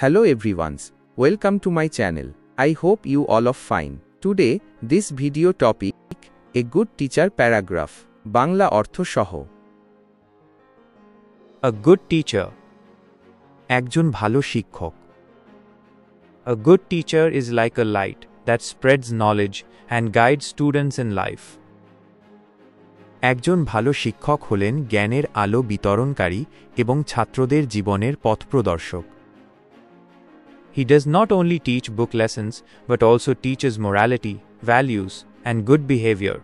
Hello everyone, welcome to my channel. I hope you all are fine. Today, this video topic, a good teacher paragraph, Bangla অর্থ সহ। A good teacher. একজন ভালো শিক্ষক। A good teacher is like a light that spreads knowledge and guides students in life. একজন ভালো শিক্ষক হলেন জ্ঞানের আলো বিতরণকারী এবং ছাত্রদের জীবনের পথপ্রদর্শক। He does not only teach book lessons but also teaches morality, values, and good behavior.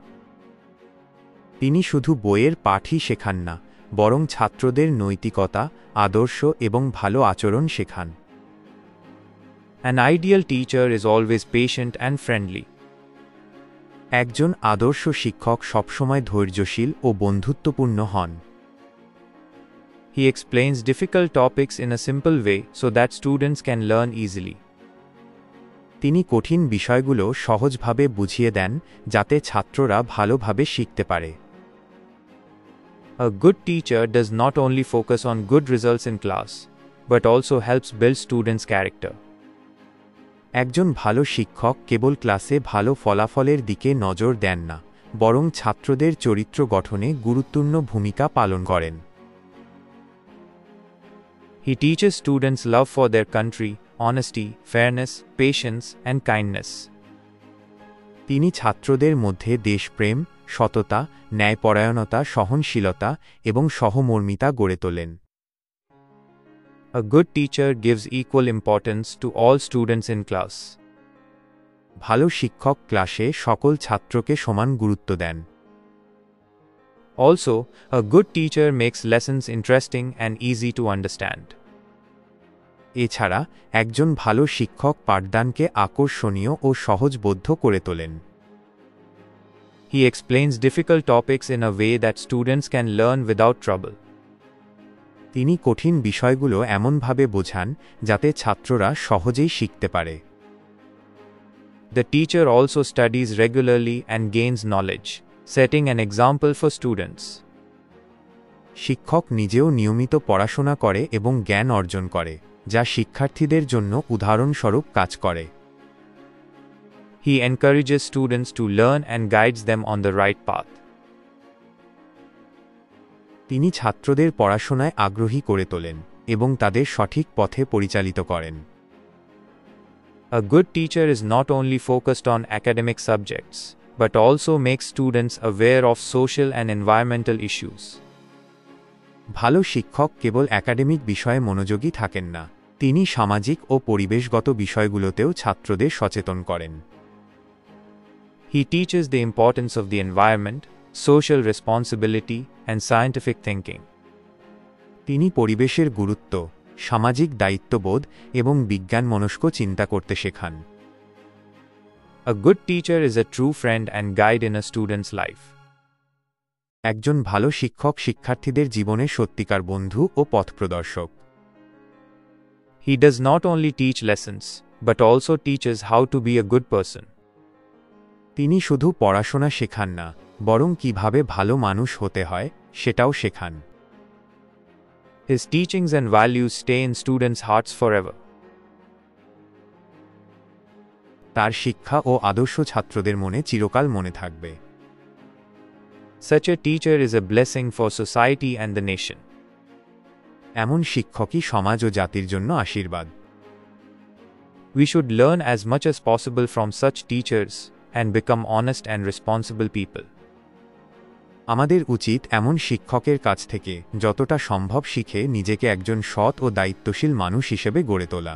তিনি শুধু বইয়ের পাঠই শেখান না, বরং ছাত্রদের নৈতিকতা, আদর্শ এবং ভালো আচরণ শেখান। An ideal teacher is always patient and friendly. একজন আদর্শ শিক্ষক সবসময় ধৈর্যশীল ও বন্ধুত্বপূর্ণ হন। He explains difficult topics in a simple way so that students can learn easily. তিনি কঠিন বিষয়গুলো সহজভাবে বুঝিয়ে দেন যাতে ছাত্ররা ভালোভাবে শিখতে পারে। A good teacher does not only focus on good results in class, but also helps build students' character. একজন ভালো শিক্ষক কেবল ক্লাসে ভালো ফলাফলের দিকে নজর দেন না, বরং ছাত্রদের চরিত্র গঠনে গুরুত্বপূর্ণ ভূমিকা পালন করেন। He teaches students love for their country, honesty, fairness, patience, and kindness. তিনি ছাত্রদের মধ্যে দেশপ্রেম, সততা, ন্যায়পরায়ণতা, সহনশীলতা এবং সহমর্মিতা গড়ে তোলেন। A good teacher gives equal importance to all students in class. ভালো শিক্ষক ক্লাসে সকল ছাত্রকে সমান গুরুত্ব দেন। Also, a good teacher makes lessons interesting and easy to understand. এছাড়া একজন ভালো শিক্ষক পাঠদানকে আকর্ষণীয় ও সহজবোধ্য করে তোলেন। He explains difficult topics in a way that students can learn without trouble. তিনি কঠিন বিষয়গুলো এমনভাবে বোঝান যাতে ছাত্ররা সহজেই শিখতে পারে। The teacher also studies regularly and gains knowledge, setting an example for students. শিক্ষক নিজেও নিয়মিত পড়াশোনা করে এবং জ্ঞান অর্জন করে, যা শিক্ষার্থীদের জন্য উদাহরণস্বরূপ কাজ করে। He encourages students to learn and guides them on the right path. তিনি ছাত্রদের পড়াশোনায় আগ্রহী করে তোলেন এবং তাদের সঠিক পথে পরিচালিত করেন। A good teacher is not only focused on academic subjects, but also makes students aware of social and environmental issues. ভালো শিক্ষক কেবল একাডেমিক বিষয়ে মনোযোগী থাকেন না, তিনি সামাজিক ও পরিবেশগত বিষয়গুলোতেও ছাত্রদের সচেতন করেন। He teaches the importance of the environment, social responsibility, and scientific thinking. তিনি পরিবেশের গুরুত্ব, সামাজিক দায়িত্ববোধ এবং বিজ্ঞানমনস্ক চিন্তা করতে শেখান। A good teacher is a true friend and guide in a student's life. একজন ভালো শিক্ষক শিক্ষার্থীদের জীবনে সত্যিকার বন্ধু ও পথপ্রদর্শক। He does not only teach lessons, but also teaches how to be a good person. তিনি শুধু পড়াশোনা শেখান না, বরং কিভাবে ভালো মানুষ হতে হয় সেটাও শেখান। His teachings and values stay in students' hearts forever. তার শিক্ষা ও আদর্শ ছাত্রদের মনে চিরকাল মনে থাকবে। Such a teacher is a blessing for society and the nation. এমন শিক্ষকই সমাজ ও জাতির জন্য আশীর্বাদ। We should learn as much as possible from such teachers and become honest and responsible people. আমাদের উচিত এমন শিক্ষকের কাছ থেকে যতটা সম্ভব শিখে নিজেকে একজন সৎ ও দায়িত্বশীল মানুষ হিসেবে গড়ে তোলা।